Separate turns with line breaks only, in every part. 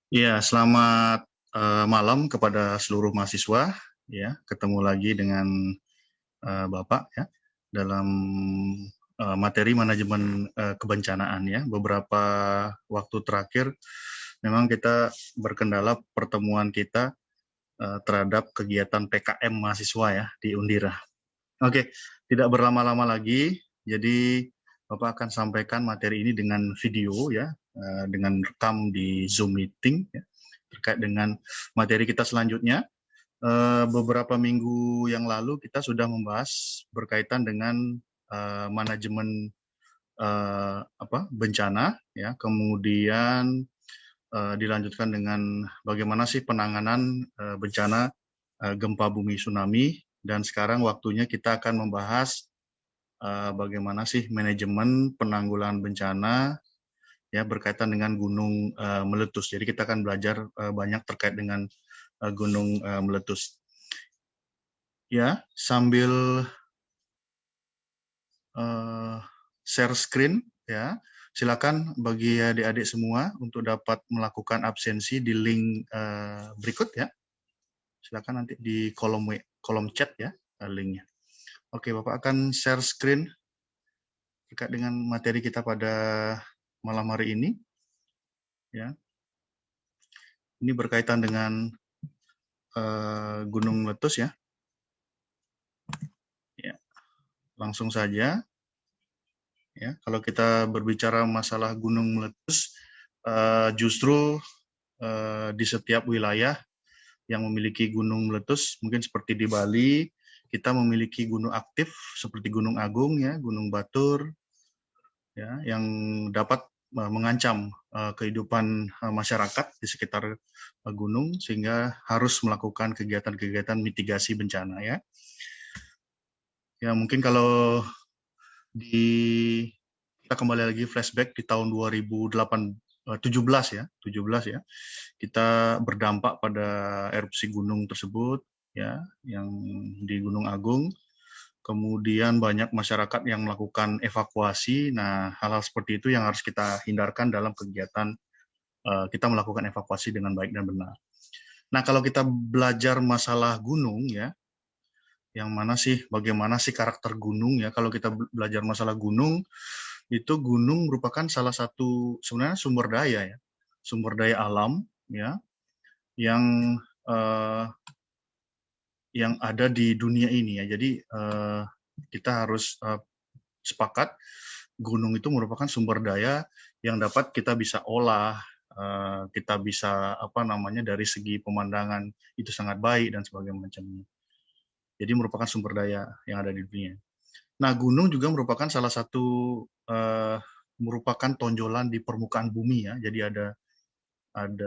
Ya, selamat malam kepada seluruh mahasiswa. Ya, ketemu lagi dengan Bapak ya dalam materi manajemen kebencanaan ya. Beberapa waktu terakhir memang kita berkendala pertemuan kita terhadap kegiatan PKM mahasiswa ya di Undira. Oke, tidak berlama-lama lagi. Jadi Bapak akan sampaikan materi ini dengan video ya, dengan rekam di Zoom meeting ya, terkait dengan materi kita selanjutnya. Beberapa minggu yang lalu kita sudah membahas berkaitan dengan manajemen bencana, ya. Kemudian dilanjutkan dengan bagaimana sih penanganan bencana gempa bumi tsunami, dan sekarang waktunya kita akan membahas bagaimana sih manajemen penanggulangan bencana ya berkaitan dengan gunung meletus. Jadi kita akan belajar banyak terkait dengan gunung meletus. Ya, sambil share screen ya. Silakan bagi adik-adik semua untuk dapat melakukan absensi di link berikut ya. Silakan nanti di kolom chat ya linknya. Oke, Bapak akan share screen terkait dengan materi kita pada malam hari ini ya. Ini berkaitan dengan gunung meletus ya. Ya, langsung saja. Ya, kalau kita berbicara masalah gunung meletus, justru di setiap wilayah yang memiliki gunung meletus, mungkin seperti di Bali, kita memiliki gunung aktif seperti Gunung Agung ya, Gunung Batur, ya, yang dapat mengancam kehidupan masyarakat di sekitar gunung, sehingga harus melakukan kegiatan-kegiatan mitigasi bencana ya. Ya mungkin kalau kita kembali lagi flashback di tahun 2017 ya, 17 ya. Kita berdampak pada erupsi gunung tersebut ya, yang di Gunung Agung. Kemudian banyak masyarakat yang melakukan evakuasi. Nah, hal-hal seperti itu yang harus kita hindarkan dalam kegiatan kita melakukan evakuasi dengan baik dan benar. Nah, kalau kita belajar masalah gunung ya, yang mana sih, bagaimana sih karakter gunung ya? Kalau kita belajar masalah gunung, itu gunung merupakan salah satu sebenarnya sumber daya alam ya, yang eh, yang ada di dunia ini ya. Jadi kita harus sepakat gunung itu merupakan sumber daya yang dapat kita bisa olah, kita bisa dari segi pemandangan itu sangat baik dan sebagainya macamnya. Jadi merupakan sumber daya yang ada di dunia. Nah, gunung juga merupakan salah satu merupakan tonjolan di permukaan bumi ya. Jadi ada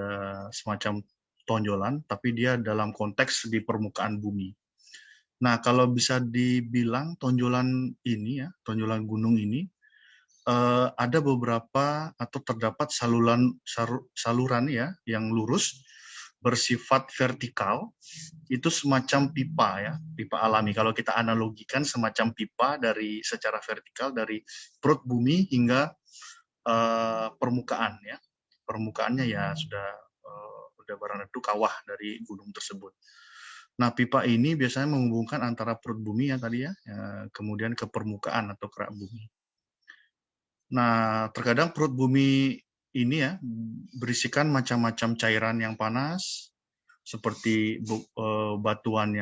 semacam tonjolan, tapi dia dalam konteks di permukaan bumi. Nah, kalau bisa dibilang tonjolan ini ya, tonjolan gunung ini ada beberapa atau terdapat saluran ya yang lurus bersifat vertikal, itu semacam pipa ya, pipa alami. Kalau kita analogikan semacam pipa dari secara vertikal dari perut bumi hingga permukaan ya. Permukaannya ya sudah barang tentu kawah dari gunung tersebut. Nah, pipa ini biasanya menghubungkan antara perut bumi ya tadi ya, kemudian ke permukaan atau kerak bumi. Nah, terkadang perut bumi ini ya berisikan macam-macam cairan yang panas seperti batuan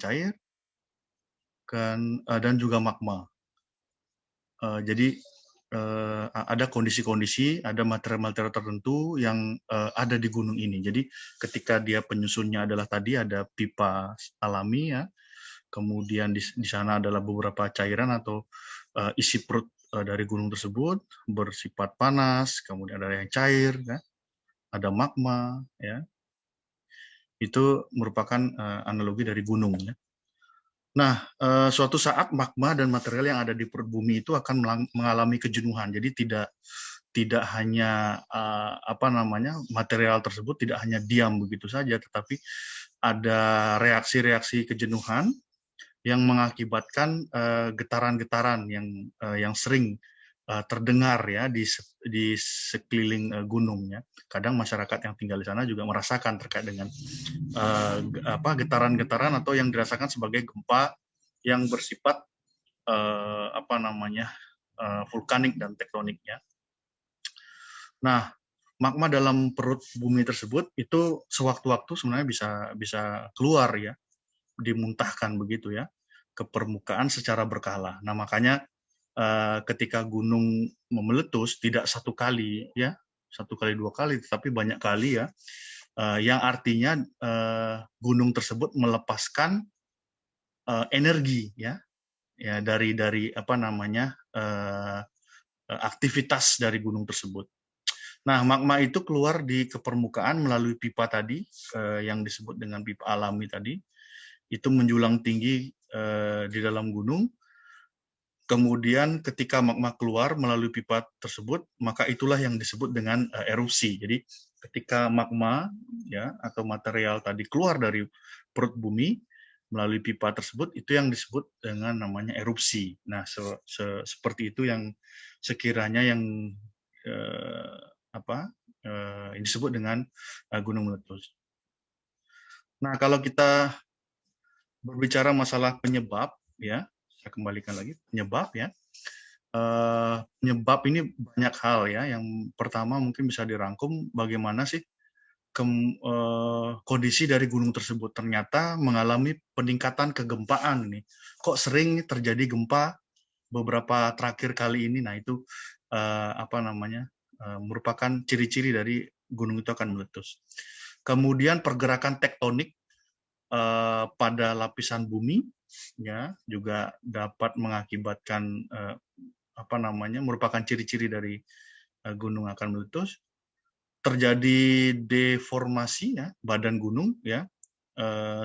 cair dan juga magma. Jadi ada kondisi-kondisi, ada material-material tertentu yang ada di gunung ini. Jadi ketika dia penyusunnya adalah tadi ada pipa alami ya, kemudian di sana adalah beberapa cairan atau isi perut dari gunung tersebut bersifat panas, kemudian ada yang cair, ya, ada magma, ya. Itu merupakan analogi dari gunung. Ya. Nah, suatu saat magma dan material yang ada di perut bumi itu akan mengalami kejenuhan. Jadi tidak hanya material tersebut tidak hanya diam begitu saja, tetapi ada reaksi-reaksi kejenuhan yang mengakibatkan getaran-getaran yang sering terdengar ya di sekeliling gunungnya. Kadang masyarakat yang tinggal di sana juga merasakan terkait dengan getaran-getaran atau yang dirasakan sebagai gempa yang bersifat vulkanik dan tektoniknya. Nah, magma dalam perut bumi tersebut itu sewaktu-waktu sebenarnya bisa keluar ya, dimuntahkan begitu ya ke permukaan secara berkala. Nah, makanya ketika gunung meletus tidak satu kali ya, satu kali dua kali, tetapi banyak kali ya, yang artinya gunung tersebut melepaskan energi ya dari aktivitas dari gunung tersebut. Nah, magma itu keluar ke permukaan melalui pipa tadi yang disebut dengan pipa alami tadi. Itu menjulang tinggi di dalam gunung. Kemudian ketika magma keluar melalui pipa tersebut, maka itulah yang disebut dengan erupsi. Jadi ketika magma ya atau material tadi keluar dari perut bumi melalui pipa tersebut, itu yang disebut dengan namanya erupsi. Nah, seperti itu yang sekiranya yang disebut dengan gunung meletus. Nah, kalau kita berbicara masalah penyebab, ya, saya kembalikan lagi penyebab, ya. Penyebab ini banyak hal, ya. Yang pertama mungkin bisa dirangkum bagaimana sih kondisi dari gunung tersebut. Ternyata mengalami peningkatan kegempaan nih. Kok sering terjadi gempa beberapa terakhir kali ini? Nah, itu merupakan ciri-ciri dari gunung itu akan meletus. Kemudian pergerakan tektonik pada lapisan bumi ya juga dapat mengakibatkan merupakan ciri-ciri dari gunung akan meletus. Terjadi deformasi ya badan gunung ya.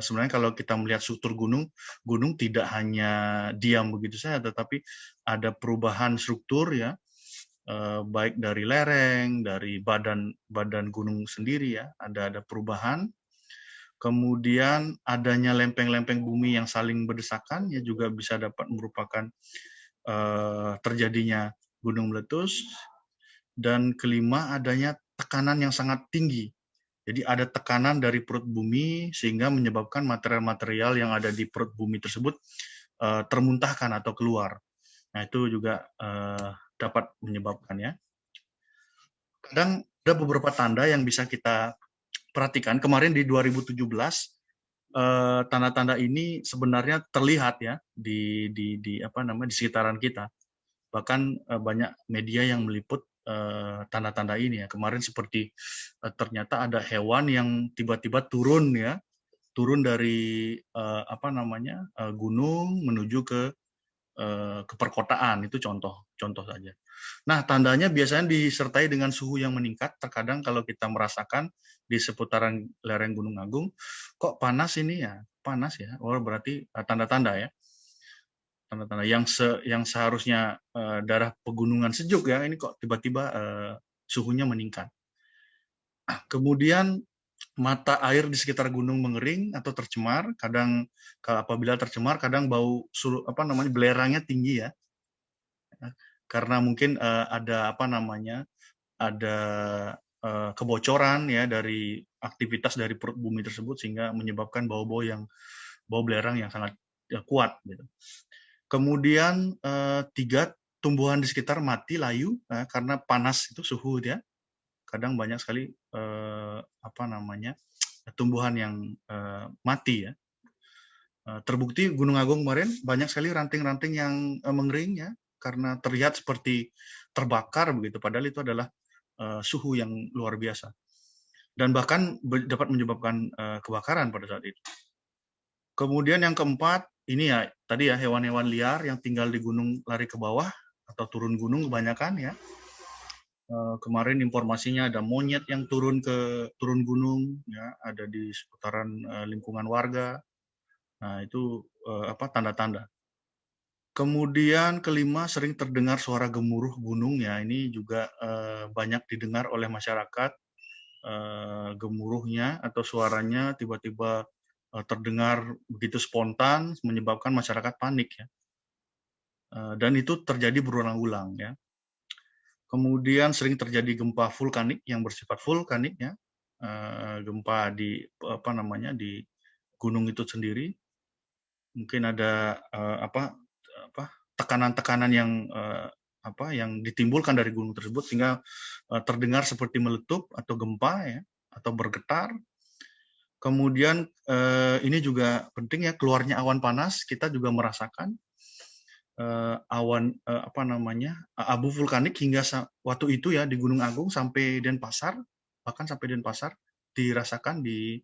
Sebenarnya kalau kita melihat struktur gunung tidak hanya diam begitu saja, tetapi ada perubahan struktur ya, baik dari lereng, dari badan gunung sendiri ya, ada perubahan. Kemudian adanya lempeng-lempeng bumi yang saling berdesakan ya juga bisa dapat merupakan terjadinya gunung meletus. Dan kelima, adanya tekanan yang sangat tinggi. Jadi ada tekanan dari perut bumi sehingga menyebabkan material-material yang ada di perut bumi tersebut termuntahkan atau keluar. Nah, itu juga dapat menyebabkan ya. Kadang ada beberapa tanda yang bisa kita perhatikan. Kemarin di 2017 tanda-tanda ini sebenarnya terlihat ya di sekitaran kita. Bahkan banyak media yang meliput tanda-tanda ini ya. Kemarin seperti ternyata ada hewan yang tiba-tiba turun dari gunung menuju ke perkotaan. Itu contoh saja. Nah, tandanya biasanya disertai dengan suhu yang meningkat. Terkadang kalau kita merasakan di seputaran lereng Gunung Agung, kok panas ini ya? Panas ya. Oh, berarti tanda-tanda ya. Tanda-tanda yang seharusnya daerah pegunungan sejuk ya, ini kok tiba-tiba suhunya meningkat. Kemudian mata air di sekitar gunung mengering atau tercemar. Kadang apabila tercemar, kadang bau belerangnya tinggi ya. Karena mungkin ada kebocoran ya dari aktivitas dari perut bumi tersebut sehingga menyebabkan bau belerang yang sangat kuat gitu. Kemudian 3, tumbuhan di sekitar mati layu karena panas itu suhu ya. Kadang banyak sekali tumbuhan yang mati ya. Terbukti Gunung Agung kemarin banyak sekali ranting-ranting yang mengering ya karena terlihat seperti terbakar begitu, padahal itu adalah suhu yang luar biasa dan bahkan dapat menyebabkan kebakaran pada saat itu. Kemudian yang keempat ini ya tadi ya hewan-hewan liar yang tinggal di gunung lari ke bawah atau turun gunung kebanyakan ya. Kemarin informasinya ada monyet yang turun gunung ya, ada di seputaran lingkungan warga. Nah, itu tanda-tanda. Kemudian kelima, sering terdengar suara gemuruh gunung ya. Ini juga banyak didengar oleh masyarakat. Gemuruhnya atau suaranya tiba-tiba terdengar begitu spontan menyebabkan masyarakat panik ya. Dan itu terjadi berulang-ulang ya. Kemudian sering terjadi gempa vulkanik yang bersifat vulkanik ya, gempa di di gunung itu sendiri. Mungkin ada tekanan-tekanan yang ditimbulkan dari gunung tersebut sehingga terdengar seperti meletup atau gempa ya, atau bergetar. Kemudian ini juga penting ya, keluarnya awan panas, kita juga merasakan awan abu vulkanik hingga waktu itu ya di Gunung Agung sampai Denpasar, bahkan sampai Denpasar dirasakan di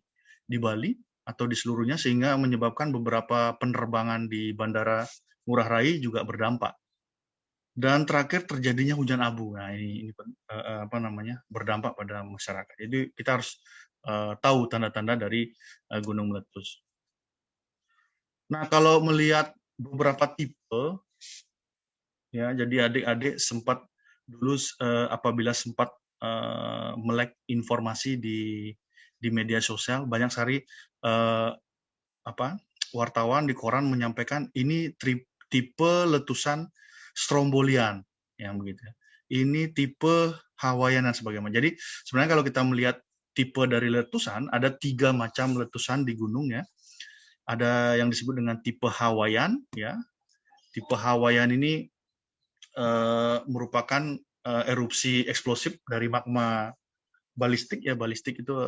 Bali atau di seluruhnya, sehingga menyebabkan beberapa penerbangan di Bandara Ngurah Rai juga berdampak. Dan terakhir terjadinya hujan abu. Nah, ini berdampak pada masyarakat. Jadi kita harus tahu tanda-tanda dari gunung meletus. Nah, kalau melihat beberapa tipe, ya, jadi adik-adik sempat dulu apabila sempat melek informasi di media sosial, banyak sekali wartawan di koran menyampaikan ini tipe letusan strombolian, yang begitu. Ini tipe Hawaiian dan sebagainya. Jadi sebenarnya kalau kita melihat tipe dari letusan, ada 3 macam letusan di gunung ya. Ada yang disebut dengan tipe Hawaiian ya. Tipe Hawaiian ini merupakan erupsi eksplosif dari magma balistik ya. Balistik itu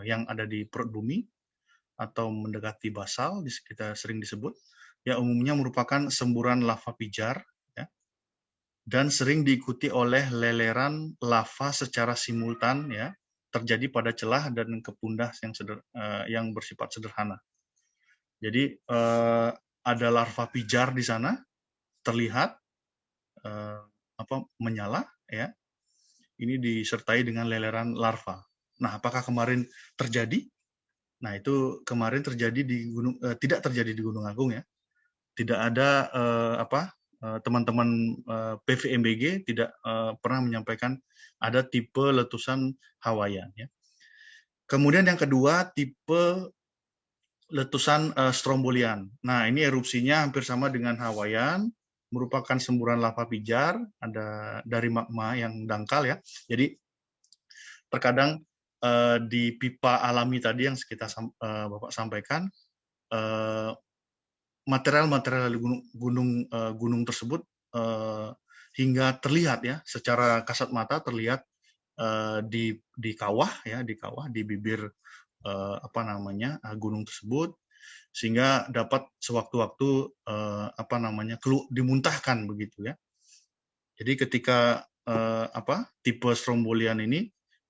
yang ada di perut bumi atau mendekati basal, kita sering disebut. Ya, umumnya merupakan semburan lava pijar ya, dan sering diikuti oleh leleran lava secara simultan ya, terjadi pada celah dan kepundah yang bersifat sederhana. Jadi ada larva pijar di sana terlihat menyala ya. Ini disertai dengan leleran larva. Nah, apakah kemarin terjadi? Nah, itu kemarin terjadi tidak terjadi di Gunung Agung ya. Tidak ada teman-teman PVMBG tidak pernah menyampaikan ada tipe letusan Hawaiian ya. Kemudian yang kedua, tipe letusan strombolian. Nah, ini erupsinya hampir sama dengan Hawaiian, merupakan semburan lava pijar, ada dari magma yang dangkal ya. Jadi terkadang di pipa alami tadi yang kita Bapak sampaikan, material-material gunung tersebut hingga terlihat ya, secara kasat mata terlihat di kawah ya, di bibir gunung tersebut, sehingga dapat sewaktu-waktu dimuntahkan begitu ya. Jadi ketika tipe strombolian ini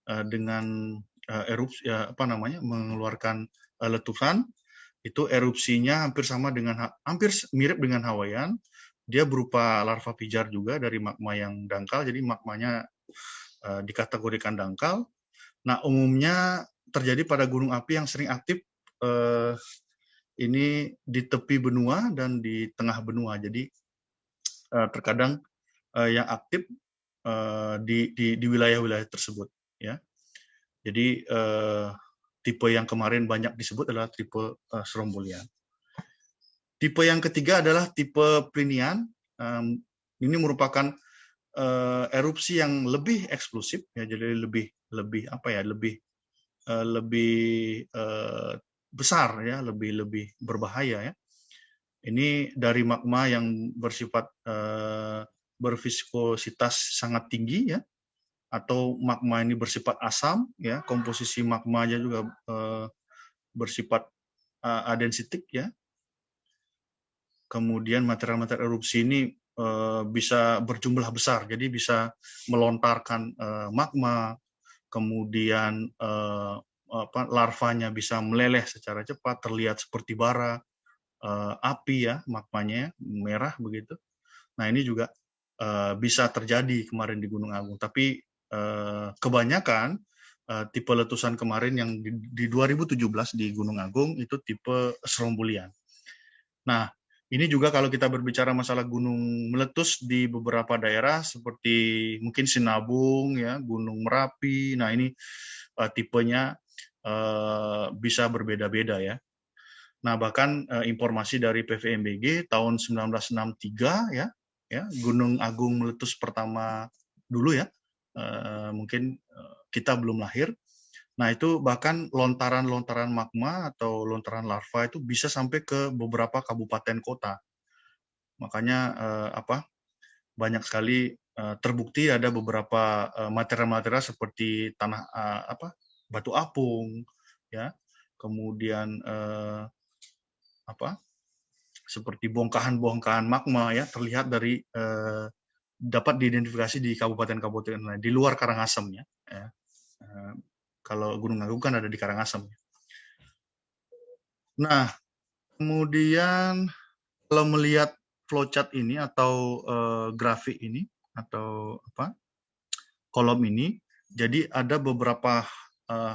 dengan erupsi mengeluarkan letusan, itu erupsinya hampir mirip dengan Hawaiian. Dia berupa larva pijar juga dari magma yang dangkal, jadi magmanya dikategorikan dangkal. Nah, umumnya terjadi pada gunung api yang sering aktif ini di tepi benua dan di tengah benua. Jadi terkadang yang aktif di wilayah-wilayah tersebut ya. Jadi tipe yang kemarin banyak disebut adalah tipe strombolian. Tipe yang ketiga adalah tipe Plinian. Ini merupakan erupsi yang lebih eksplosif ya, jadi lebih besar ya, lebih berbahaya ya. Ini dari magma yang bersifat berviskositas sangat tinggi ya, atau magma ini bersifat asam ya, komposisi magmanya juga bersifat adensitik ya. Kemudian material-material erupsi ini bisa berjumlah besar, jadi bisa melontarkan magma, kemudian larvanya bisa meleleh secara cepat, terlihat seperti bara api ya, magmanya merah begitu. Nah, ini juga bisa terjadi kemarin di Gunung Agung, tapi kebanyakan tipe letusan kemarin yang di 2017 di Gunung Agung itu tipe strombolian. Nah, ini juga kalau kita berbicara masalah gunung meletus di beberapa daerah seperti mungkin Sinabung ya, Gunung Merapi. Nah, ini tipenya bisa berbeda-beda ya. Nah, bahkan informasi dari PVMBG tahun 1963 ya, ya, Gunung Agung meletus pertama dulu ya, mungkin kita belum lahir. Nah, itu bahkan lontaran-lontaran magma atau lontaran larva itu bisa sampai ke beberapa kabupaten kota. Makanya banyak sekali terbukti ada beberapa material-material seperti tanah batu apung, ya, kemudian seperti bongkahan-bongkahan magma ya terlihat dari dapat diidentifikasi di kabupaten-kabupaten lain di luar Karangasem ya. Kalau Gunung Agung kan ada di Karangasem. Nah, kemudian kalau melihat flowchart ini atau grafik ini atau kolom ini, jadi ada beberapa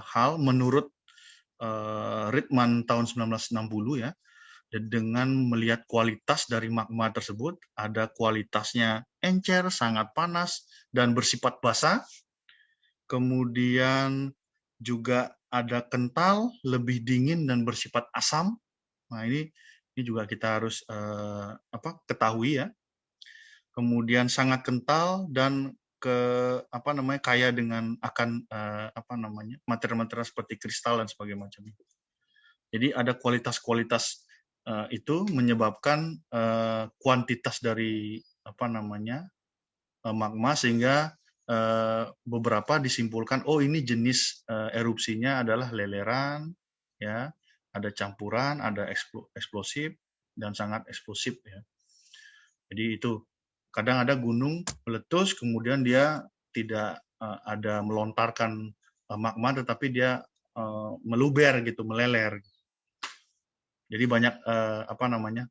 hal menurut Ritman tahun 1960 ya, dengan melihat kualitas dari magma tersebut, ada kualitasnya encer, sangat panas, dan bersifat basah. Kemudian juga ada kental, lebih dingin, dan bersifat asam. Nah, ini juga kita harus ketahui ya. Kemudian sangat kental dan kaya dengan akan material-material seperti kristal dan sebagainya macamnya. Jadi ada kualitas-kualitas itu menyebabkan kuantitas dari magma sehingga beberapa disimpulkan ini jenis erupsinya adalah leleran, ya, ada campuran, ada eksplosif dan sangat eksplosif ya. Jadi itu kadang ada gunung meletus kemudian dia tidak ada melontarkan magma tetapi dia meluber gitu, meleler. Jadi banyak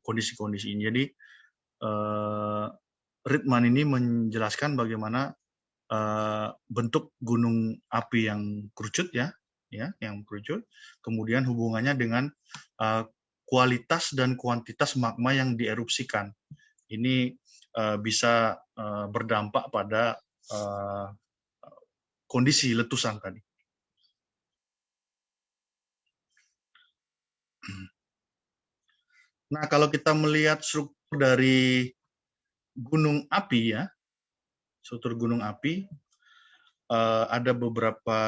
kondisi-kondisi ini. Jadi Ritman ini menjelaskan bagaimana bentuk gunung api yang kerucut yang kerucut, kemudian hubungannya dengan kualitas dan kuantitas magma yang dierupsikan. Ini bisa berdampak pada kondisi letusan tadi. Nah, kalau kita melihat struktur dari gunung api ya, struktur gunung api, ada beberapa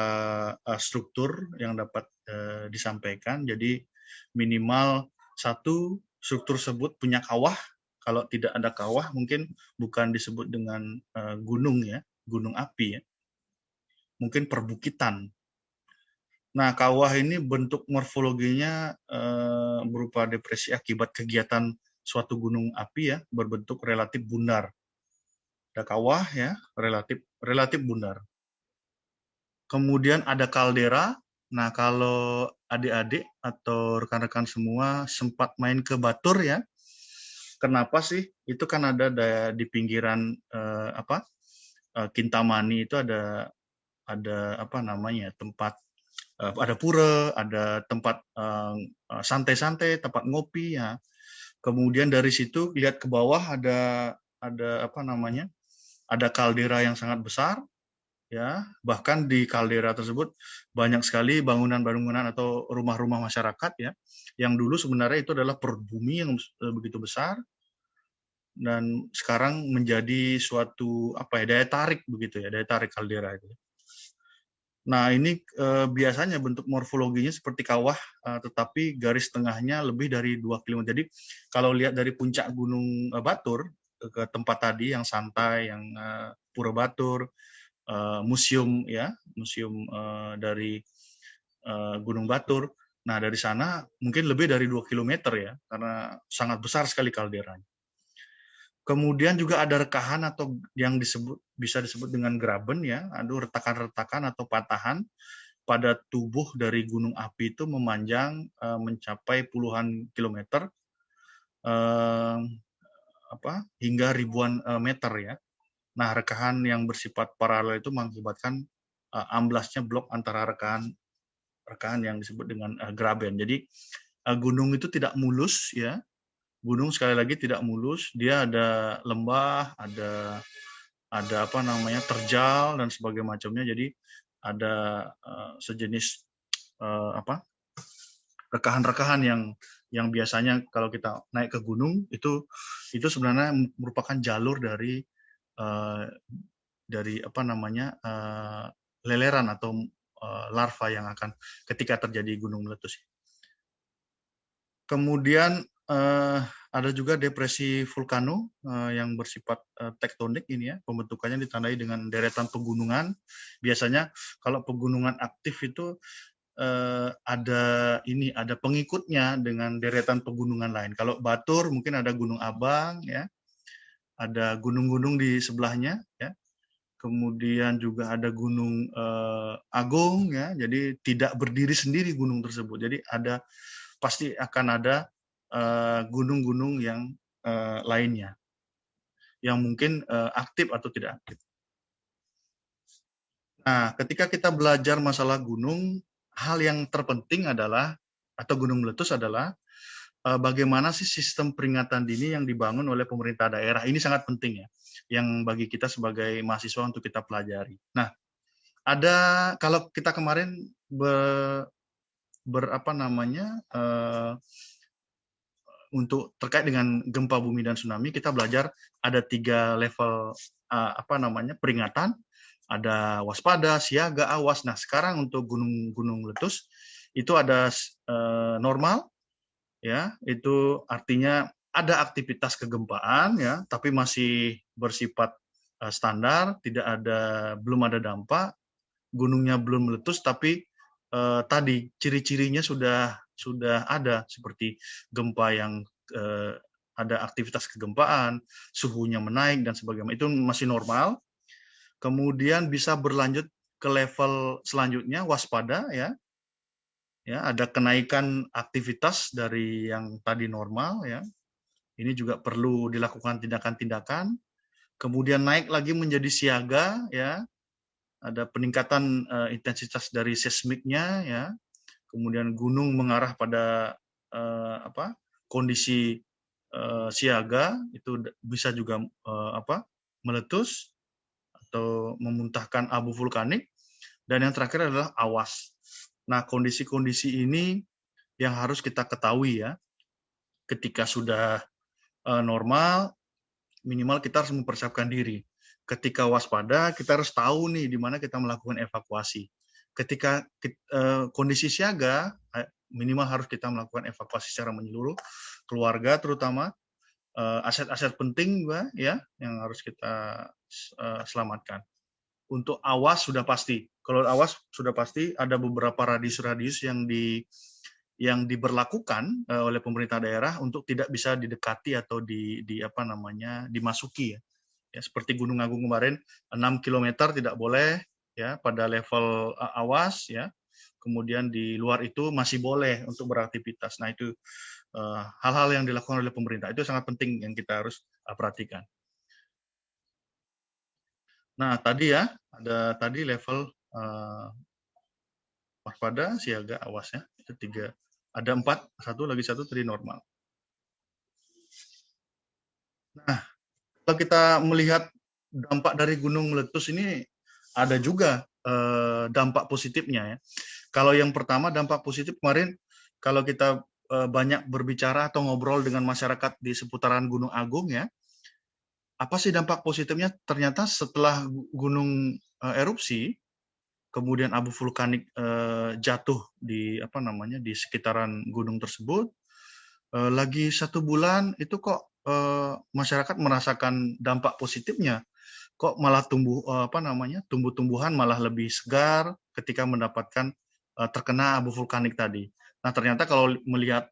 struktur yang dapat disampaikan. Jadi minimal satu struktur tersebut punya kawah. Kalau tidak ada kawah mungkin bukan disebut dengan gunung ya, gunung api ya. Mungkin perbukitan. Nah, kawah ini bentuk morfologinya berupa depresi akibat kegiatan suatu gunung api ya, berbentuk relatif bundar. Ada kawah ya, relatif bundar. Kemudian ada kaldera. Nah, kalau adik-adik atau rekan-rekan semua sempat main ke Batur ya, kenapa sih? Itu kan ada di pinggiran Kintamani itu ada tempat, ada pura, ada tempat santai-santai, tempat ngopi ya. Kemudian dari situ lihat ke bawah ada ada kaldera yang sangat besar ya, bahkan di kaldera tersebut banyak sekali bangunan-bangunan atau rumah-rumah masyarakat ya, yang dulu sebenarnya itu adalah perut bumi yang begitu besar dan sekarang menjadi suatu daya tarik begitu ya, daya tarik kaldera itu. Nah, ini biasanya bentuk morfologinya seperti kawah, tetapi garis tengahnya lebih dari 2 km. Jadi kalau lihat dari puncak Gunung Batur ke tempat tadi yang santai, yang Pura Batur, museum ya, museum dari Gunung Batur. Nah, dari sana mungkin lebih dari 2 km ya, karena sangat besar sekali kalderanya. Kemudian juga ada rekahan atau yang bisa disebut dengan graben ya, ada retakan-retakan atau patahan pada tubuh dari gunung api itu memanjang mencapai puluhan kilometer hingga ribuan meter ya. Nah, rekahan yang bersifat paralel itu mengakibatkan amblasnya blok antara rekahan yang disebut dengan graben. Jadi gunung itu tidak mulus ya. Gunung sekali lagi tidak mulus, dia ada lembah, ada terjal dan sebagainya macamnya. Jadi ada sejenis rekahan-rekahan yang biasanya kalau kita naik ke gunung itu sebenarnya merupakan jalur dari apa namanya leleran atau larva yang akan ketika terjadi gunung meletus. Kemudian ada juga depresi vulkano yang bersifat tektonik ini ya, pembentukannya ditandai dengan deretan pegunungan. Biasanya kalau pegunungan aktif itu ada pengikutnya dengan deretan pegunungan lain. Kalau Batur mungkin ada Gunung Abang ya, ada gunung-gunung di sebelahnya ya. Kemudian juga ada Gunung Agung ya. Jadi tidak berdiri sendiri gunung tersebut. Jadi pasti akan ada gunung-gunung yang lainnya yang mungkin aktif atau tidak aktif. Nah, ketika kita belajar masalah gunung, hal yang terpenting adalah atau gunung meletus adalah bagaimana sih sistem peringatan dini yang dibangun oleh pemerintah daerah. Ini sangat penting ya, yang bagi kita sebagai mahasiswa untuk kita pelajari. Nah, kalau kita kemarin untuk terkait dengan gempa bumi dan tsunami, kita belajar ada 3 level peringatan, ada waspada, siaga, awas. Nah, sekarang untuk gunung meletus itu ada normal, ya, itu artinya ada aktivitas kegempaan, ya, tapi masih bersifat standar, belum ada dampak, gunungnya belum meletus, tapi tadi ciri-cirinya sudah ada seperti gempa yang ada aktivitas kegempaan, suhunya menaik dan sebagainya. Itu masih normal. Kemudian bisa berlanjut ke level selanjutnya waspada ya. Ya, ada kenaikan aktivitas dari yang tadi normal ya. Ini juga perlu dilakukan tindakan-tindakan. Kemudian naik lagi menjadi siaga ya. Ada peningkatan intensitas dari seismiknya ya. Kemudian gunung mengarah pada kondisi siaga, itu bisa juga meletus atau memuntahkan abu vulkanik. Dan yang terakhir adalah awas. Nah, kondisi-kondisi ini yang harus kita ketahui ya. Ketika sudah normal, minimal kita harus mempersiapkan diri. Ketika waspada, kita harus tahu nih di mana kita melakukan evakuasi. Ketika kondisi siaga, minimal harus kita melakukan evakuasi secara menyeluruh, keluarga terutama, aset-aset penting juga ya yang harus kita selamatkan. Untuk awas sudah pasti. Kalau awas sudah pasti ada beberapa radius-radius yang diberlakukan oleh pemerintah daerah untuk tidak bisa didekati atau dimasuki ya. Ya, seperti Gunung Agung kemarin 6 km tidak boleh ya pada level awas ya. Kemudian di luar itu masih boleh untuk beraktivitas. Nah, itu hal-hal yang dilakukan oleh pemerintah itu sangat penting yang kita harus perhatikan. Nah, tadi ya ada tadi level waspada, siaga, awas ya. Itu 3. Ada 4, satu tadi normal. Nah, kalau kita melihat dampak dari gunung meletus ini ada juga dampak positifnya ya. Kalau yang pertama dampak positif kemarin kalau kita banyak berbicara atau ngobrol dengan masyarakat di seputaran Gunung Agung ya. Apa sih dampak positifnya? Ternyata setelah gunung erupsi, kemudian abu vulkanik jatuh di sekitaran gunung tersebut, lagi 1 bulan itu kok masyarakat merasakan dampak positifnya. Kok malah tumbuh-tumbuhan malah lebih segar ketika mendapatkan terkena abu vulkanik tadi. Nah, ternyata kalau melihat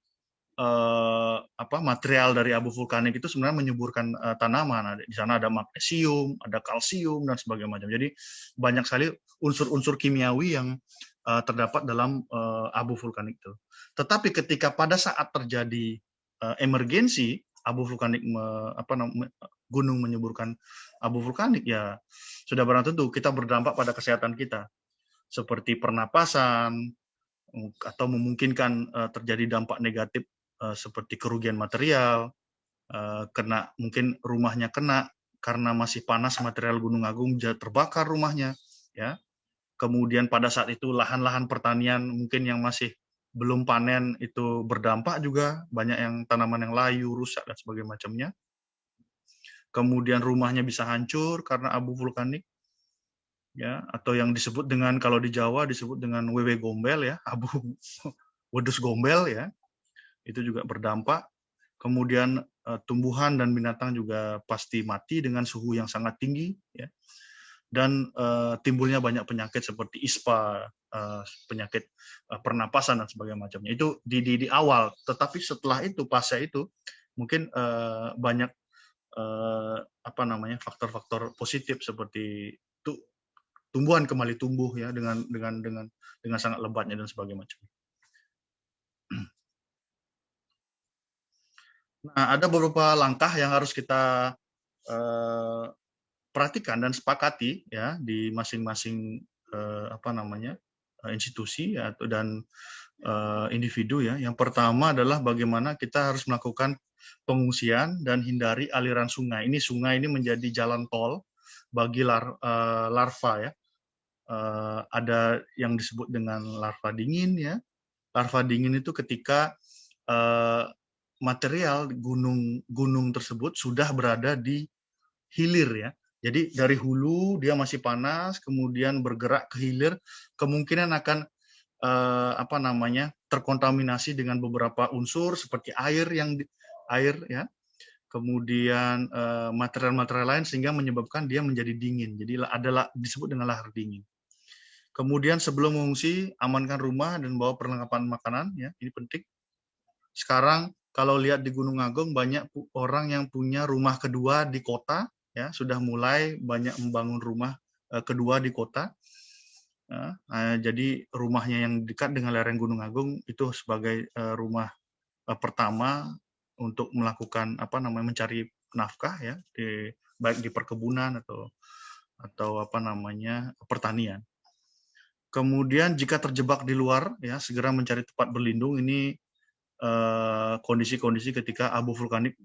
material dari abu vulkanik itu sebenarnya menyuburkan tanaman. Di sana ada magnesium, ada kalsium dan sebagainya. Jadi banyak sekali unsur-unsur kimiawi yang terdapat dalam abu vulkanik itu. Tetapi ketika pada saat terjadi emergensi abu vulkanik gunung menyuburkan abu vulkanik ya sudah barang tentu kita berdampak pada kesehatan kita seperti pernapasan atau memungkinkan terjadi dampak negatif seperti kerugian material, mungkin rumahnya kena karena masih panas material Gunung Agung terbakar rumahnya ya. Kemudian pada saat itu lahan-lahan pertanian mungkin yang masih belum panen itu berdampak juga, banyak yang tanaman yang layu, rusak dan sebagainya macamnya. Kemudian rumahnya bisa hancur karena abu vulkanik, ya, atau yang disebut dengan, kalau di Jawa disebut dengan wewe gombel ya, abu wedus gombel ya, itu juga berdampak. Kemudian tumbuhan dan binatang juga pasti mati dengan suhu yang sangat tinggi, ya. Dan timbulnya banyak penyakit seperti ISPA, penyakit pernapasan dan sebagainya macamnya. Itu di awal, tetapi setelah itu, pasca itu, mungkin banyak faktor-faktor positif seperti itu, tumbuhan kembali tumbuh ya dengan sangat lebatnya dan sebagainya macam. Nah, ada beberapa langkah yang harus kita perhatikan dan sepakati ya di masing-masing institusi atau dan individu ya. Yang pertama adalah bagaimana kita harus melakukan pengungsian dan hindari aliran sungai. Sungai ini menjadi jalan tol bagi larva ya. Ada yang disebut dengan larva dingin ya. Larva dingin itu ketika material gunung tersebut sudah berada di hilir ya. Jadi dari hulu dia masih panas, kemudian bergerak ke hilir, kemungkinan akan terkontaminasi dengan beberapa unsur seperti air ya, kemudian material-material lain sehingga menyebabkan dia menjadi dingin. Jadi adalah disebut dengan lahar dingin. Kemudian sebelum mengungsi, amankan rumah dan bawa perlengkapan makanan ya, ini penting. Sekarang kalau lihat di Gunung Agung banyak orang yang punya rumah kedua di kota ya, sudah mulai banyak membangun rumah kedua di kota. Jadi rumahnya yang dekat dengan lereng Gunung Agung itu sebagai rumah pertama untuk melakukan mencari nafkah ya, baik di perkebunan atau pertanian. Kemudian jika terjebak di luar ya, segera mencari tempat berlindung. Ini kondisi-kondisi ketika abu vulkanik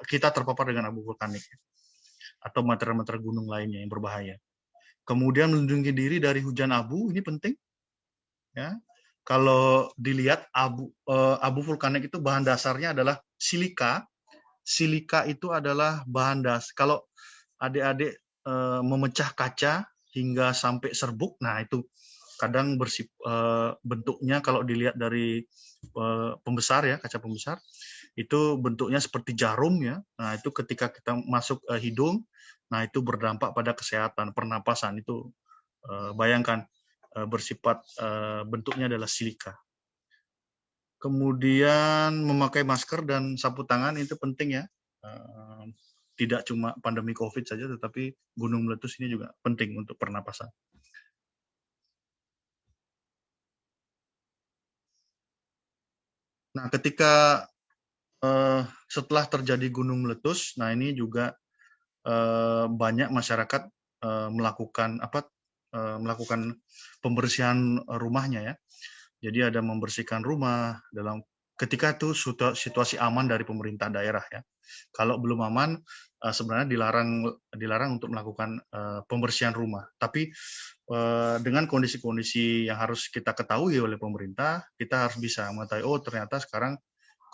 kita terpapar dengan abu vulkanik atau material-material gunung lainnya yang berbahaya. Kemudian melindungi diri dari hujan abu, ini penting. Ya, kalau dilihat abu vulkanik itu bahan dasarnya adalah silika. Silika itu adalah bahan dasar. Kalau adik-adik memecah kaca hingga sampai serbuk, nah itu kadang bentuknya kalau dilihat dari pembesar ya, kaca pembesar, itu bentuknya seperti jarum ya. Nah itu ketika kita masuk hidung, nah itu berdampak pada kesehatan pernapasan. Itu bayangkan bersifat bentuknya adalah silika. Kemudian memakai masker dan sapu tangan itu penting ya. Tidak cuma pandemi COVID saja, tetapi gunung meletus ini juga penting untuk pernapasan. Nah, ketika setelah terjadi gunung meletus, nah ini juga banyak masyarakat melakukan pembersihan rumahnya ya. Jadi ada membersihkan rumah ketika itu situasi aman dari pemerintah daerah ya. Kalau belum aman, sebenarnya dilarang untuk melakukan pembersihan rumah. Tapi dengan kondisi-kondisi yang harus kita ketahui oleh pemerintah, kita harus bisa mengetahui, oh ternyata sekarang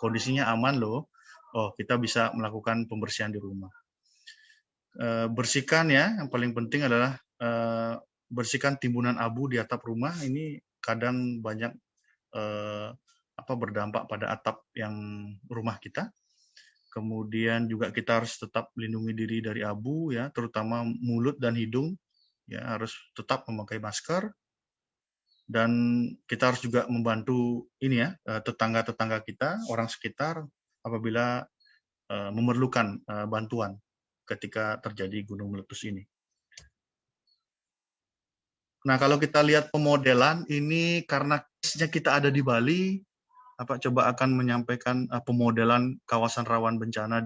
kondisinya aman loh. Oh, kita bisa melakukan pembersihan di rumah. Bersihkan ya, yang paling penting adalah bersihkan timbunan abu di atap rumah. Ini kadang banyak berdampak pada atap yang rumah kita. Kemudian juga kita harus tetap melindungi diri dari abu ya, terutama mulut dan hidung ya, harus tetap memakai masker. Dan kita harus juga membantu ini ya, tetangga-tetangga kita, orang sekitar apabila memerlukan bantuan ketika terjadi gunung meletus ini. Nah, kalau kita lihat pemodelan ini karena kita ada di Bali, coba akan menyampaikan pemodelan kawasan rawan bencana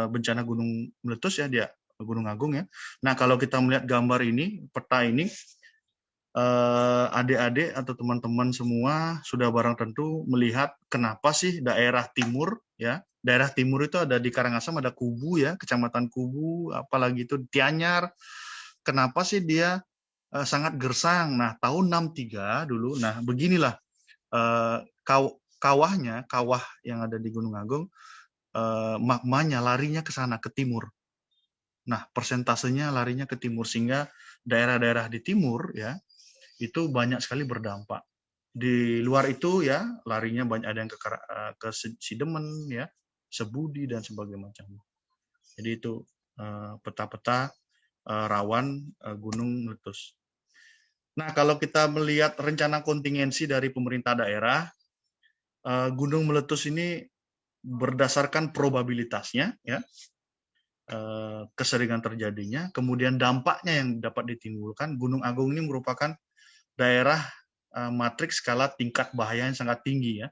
bencana gunung meletus ya, dia Gunung Agung ya. Nah, kalau kita melihat gambar ini, peta ini, adik-adik atau teman-teman semua sudah barang tentu melihat kenapa sih daerah timur ya. Daerah timur itu ada di Karangasem, ada Kubu ya, Kecamatan Kubu, apalagi itu Tianyar. Kenapa sih dia sangat gersang. Nah, tahun 63 dulu, nah beginilah kawah yang ada di Gunung Agung, magmanya larinya ke sana, ke timur. Nah, persentasenya larinya ke timur, sehingga daerah-daerah di timur ya itu banyak sekali berdampak. Di luar itu ya larinya banyak, ada yang ke Sidemen ya, Sebudi dan sebagainya macam. Jadi itu peta-peta rawan gunung meletus. Nah, kalau kita melihat rencana kontingensi dari pemerintah daerah, gunung meletus ini berdasarkan probabilitasnya ya, keseringan terjadinya, kemudian dampaknya yang dapat ditimbulkan. Gunung Agung ini merupakan daerah matriks skala tingkat bahaya yang sangat tinggi ya,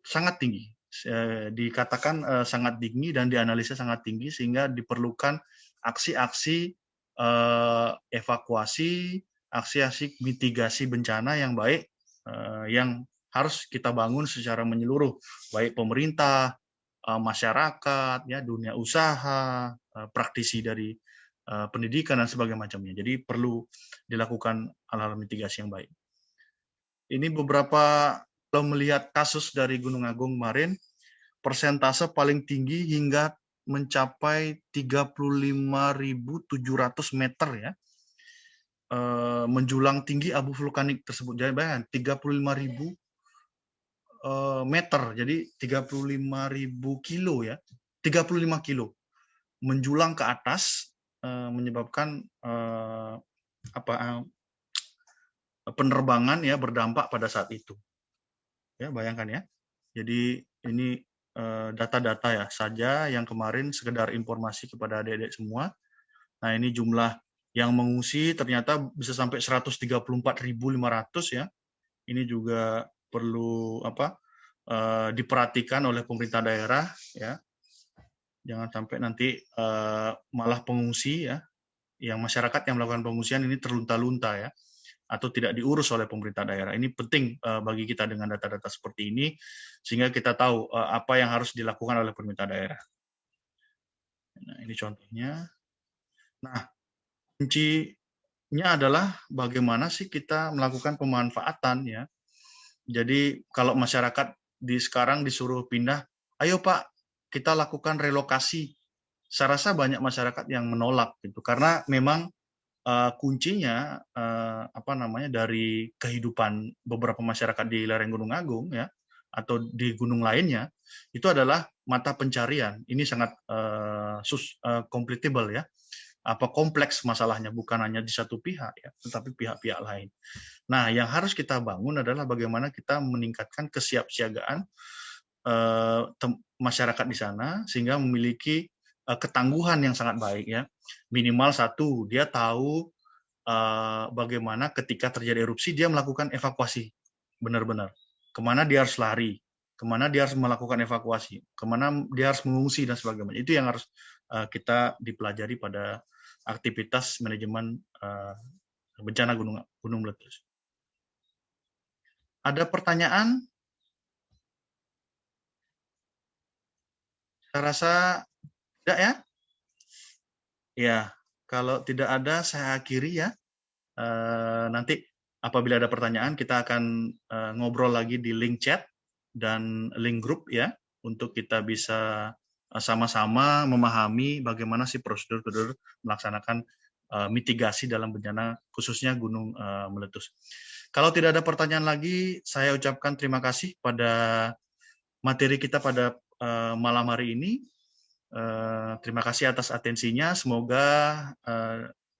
sangat tinggi, dikatakan sangat tinggi dan dianalisa sangat tinggi, sehingga diperlukan aksi-aksi evakuasi, aksi-aksi mitigasi bencana yang baik, yang harus kita bangun secara menyeluruh, baik pemerintah, masyarakat, ya dunia usaha, praktisi dari pendidikan dan sebagainya macamnya. Jadi perlu dilakukan hal-hal mitigasi yang baik. Ini beberapa, kalau melihat kasus dari Gunung Agung kemarin, persentase paling tinggi hingga mencapai 35.700 meter ya, menjulang tinggi abu vulkanik tersebut. Jadi bayangkan 35.000 meter, jadi 35.000 kilo ya, 35 kilo menjulang ke atas, menyebabkan penerbangan ya berdampak pada saat itu. Ya, bayangkan ya. Jadi ini data-data ya saja yang kemarin sekedar informasi kepada adik-adik semua. Nah, ini jumlah yang mengungsi ternyata bisa sampai 134.500 ya. Ini juga perlu diperhatikan oleh pemerintah daerah ya. Jangan sampai nanti malah pengungsi ya, yang masyarakat yang melakukan pengungsian ini terlunta-lunta ya, atau tidak diurus oleh pemerintah daerah. Ini penting bagi kita dengan data-data seperti ini, sehingga kita tahu apa yang harus dilakukan oleh pemerintah daerah. Nah, ini contohnya. Nah, kuncinya adalah bagaimana sih kita melakukan pemanfaatan ya. Jadi kalau masyarakat sekarang disuruh pindah, ayo Pak, kita lakukan relokasi. Saya rasa banyak masyarakat yang menolak gitu, karena memang kuncinya dari kehidupan beberapa masyarakat di lereng Gunung Agung ya, atau di gunung lainnya, itu adalah mata pencarian. Ini sangat completable ya, kompleks masalahnya, bukan hanya di satu pihak ya, tetapi pihak-pihak lain. Nah, yang harus kita bangun adalah bagaimana kita meningkatkan kesiapsiagaan masyarakat di sana, sehingga memiliki ketangguhan yang sangat baik ya. Minimal satu, dia tahu bagaimana ketika terjadi erupsi dia melakukan evakuasi benar-benar. Kemana dia harus lari, kemana dia harus melakukan evakuasi, kemana dia harus mengungsi dan sebagainya. Itu yang harus kita dipelajari pada aktivitas manajemen bencana gunung meletus. Ada pertanyaan? Saya rasa tidak ya? Ya, kalau tidak ada saya akhiri ya. Nanti apabila ada pertanyaan kita akan ngobrol lagi di link chat dan link grup ya, untuk kita bisa sama-sama memahami bagaimana sih prosedur melaksanakan mitigasi dalam bencana khususnya gunung meletus. Kalau tidak ada pertanyaan lagi, saya ucapkan terima kasih pada materi kita pada malam hari ini. Terima kasih atas atensinya. Semoga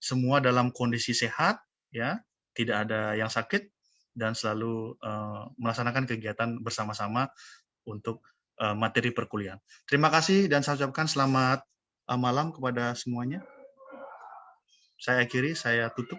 semua dalam kondisi sehat, ya, tidak ada yang sakit, dan selalu melaksanakan kegiatan bersama-sama untuk materi perkuliahan. Terima kasih dan saya ucapkan selamat malam kepada semuanya. Saya akhiri, saya tutup.